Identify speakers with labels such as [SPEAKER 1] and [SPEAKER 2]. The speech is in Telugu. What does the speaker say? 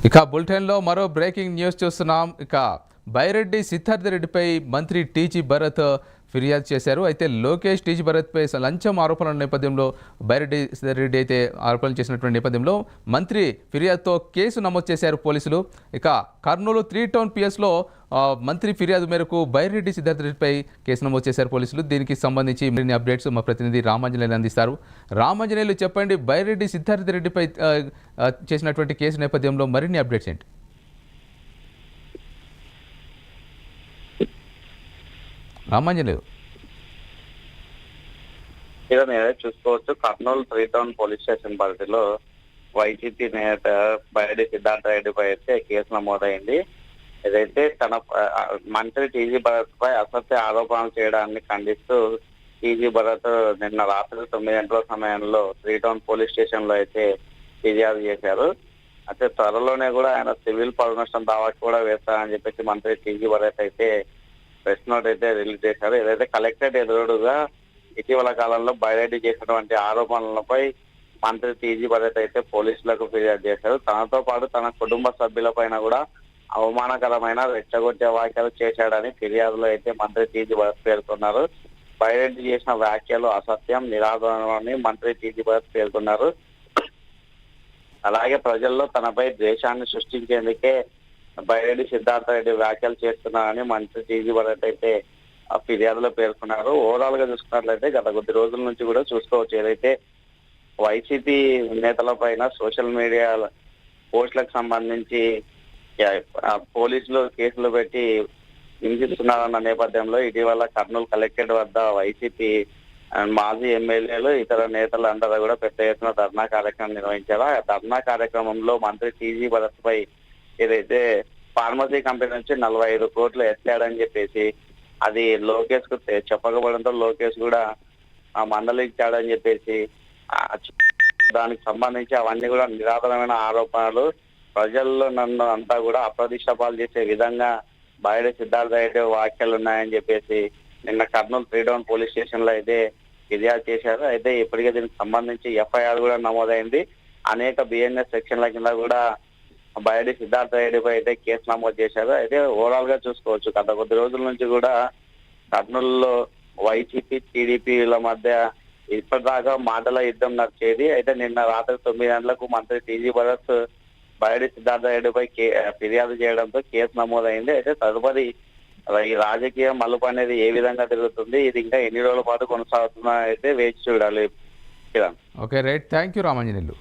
[SPEAKER 1] ఇక బులెటిన్లో మరో బ్రేకింగ్ న్యూస్ చూస్తున్నాం. ఇక బైరెడ్డి సిద్ధార్థ రెడ్డిపై మంత్రి టీజీ భరత్ ఫిర్యాదు చేశారు. అయితే లోకేష్ టీజీ భరత్పై లంచం ఆరోపణల నేపథ్యంలో బైరెడ్డి సిద్ధార్థ రెడ్డి అయితే ఆరోపణలు చేసినటువంటి నేపథ్యంలో మంత్రి ఫిర్యాదుతో కేసు నమోదు చేశారు పోలీసులు. ఇక కర్నూలు 3 టౌన్ పిఎస్లో మంత్రి ఫిర్యాదు మేరకు బైరెడ్డి సిద్ధార్థ రెడ్డిపై కేసు నమోదు చేశారు పోలీసులు. దీనికి సంబంధించి మరిన్ని అప్డేట్స్ మా ప్రతినిధి రామాంజనేయులు అందిస్తారు. రామాంజనేయులు, చెప్పండి, బైరెడ్డి సిద్ధార్థ రెడ్డిపై చేసినటువంటి కేసు నేపథ్యంలో మరిన్ని అప్డేట్స్ ఏంటి? రామాంజనేయులు
[SPEAKER 2] చూసుకోవచ్చు. కర్నూలు 3 టౌన్ పోలీస్ స్టేషన్ పరిధిలో వైసీపీ నేత బైరెడ్డి సిద్ధార్థ రెడ్డిపై అయితే కేసు నమోదైంది. ఏదైతే తన మంత్రి టీజీ భరత్ పై అసత్య ఆరోపణలు చేయడాన్ని ఖండిస్తూ టీజీ భరత్ నిన్న రాత్రి 9 గంటల సమయంలో 3 టౌన్ పోలీస్ స్టేషన్ లో అయితే ఫిర్యాదు చేశారు. అయితే త్వరలోనే కూడా ఆయన సివిల్ పరువు నష్టం దావాకి కూడా వేస్తారని చెప్పేసి మంత్రి టీజీ భరత్ అయితే ప్రెస్ నోట్ అయితే రిలీజ్ చేశారు. ఏదైతే కలెక్టరేట్ ఎదురుగా ఇటీవల కాలంలో బైరెడ్డి చేసినటువంటి ఆరోపణలపై మంత్రి టీజీ భరత్ అయితే పోలీసులకు ఫిర్యాదు చేశారు. తనతో పాటు తన కుటుంబ సభ్యులపైన కూడా అవమానకరమైన రెచ్చగొట్టే వ్యాఖ్యలు చేశాడని ఫిర్యాదులో అయితే మంత్రి టీజీ భరత్ పేర్కొన్నారు. బైరెడ్డి చేసిన వ్యాఖ్యలు అసత్యం, నిరాధారమని మంత్రి టీజీ భరత్ పేర్కొన్నారు. అలాగే ప్రజల్లో తనపై ద్వేషాన్ని సృష్టించేందుకే బైరెడ్డి సిద్ధార్థ రెడ్డి వ్యాఖ్యలు చేస్తున్నారని మంత్రి టీజీ భరత్ అయితే ఆ ఫిర్యాదులో పేర్కొన్నారు. ఓవరాల్ గా చూసుకున్నట్లయితే గత కొద్ది రోజుల నుంచి కూడా చూసుకోవచ్చు, ఏదైతే వైసీపీ నేతల పైన సోషల్ మీడియా పోస్టులకు సంబంధించి పోలీసులు కేసులు పెట్టి హింసిస్తున్నారన్న నేపథ్యంలో ఇటీవల కర్నూలు కలెక్టరేట్ వద్ద వైసీపీ మాజీ ఎమ్మెల్యేలు ఇతర నేతలు అందరూ కూడా పెద్ద ఎత్తున ధర్నా కార్యక్రమం నిర్వహించారు. ఆ ధర్నా కార్యక్రమంలో మంత్రి టీజీ భరత్ పై ఏదైతే ఫార్మసీ కంపెనీ నుంచి 45 కోట్లు ఎత్తాడని చెప్పేసి అది లోకేష్ కు చెప్పకపోవడంతో లోకేష్ కూడా మందలించాడని చెప్పేసి దానికి సంబంధించి అవన్నీ కూడా నిరాధారమైన ఆరోపణలు, ప్రజల్లో నన్ను అంతా కూడా అప్రదిష్టపాలు చేసే విధంగా బైరెడ్డి సిద్ధార్థ రెడ్డి వ్యాఖ్యలు ఉన్నాయని చెప్పేసి నిన్న కర్నూలు 3 టౌన్ పోలీస్ స్టేషన్ లో అయితే ఫిర్యాదు చేశారు. అయితే ఇప్పటికే దీనికి సంబంధించి ఎఫ్ఐఆర్ కూడా నమోదైంది. అనేక బిఎన్ఎస్ సెక్షన్ల కింద కూడా బైరెడ్డి సిద్ధార్థ రెడ్డిపై అయితే కేసు నమోదు చేశారు. అయితే ఓవరాల్ గా చూసుకోవచ్చు, గత కొద్ది రోజుల నుంచి కూడా కర్నూలులో వైసీపీ టీడీపీల మధ్య ఇప్పటిదాకా మాటల యుద్ధం నడిచేది. అయితే నిన్న రాత్రి 9 గంటలకు మంత్రి టీజీ భరత్ బైరెడ్డి సిద్ధార్థ రెడ్డిపై ఫిర్యాదు చేయడంతో కేసు నమోదైంది. అయితే తదుపరి ఈ రాజకీయ మలుపు అనేది ఏ విధంగా తిరుగుతుంది, ఇది ఇంకా ఎన్ని రోజుల పాటు కొనసాగుతుందో అయితే వేచి చూడాలి.
[SPEAKER 1] Okay, right, thank you Ramanjaneyulu.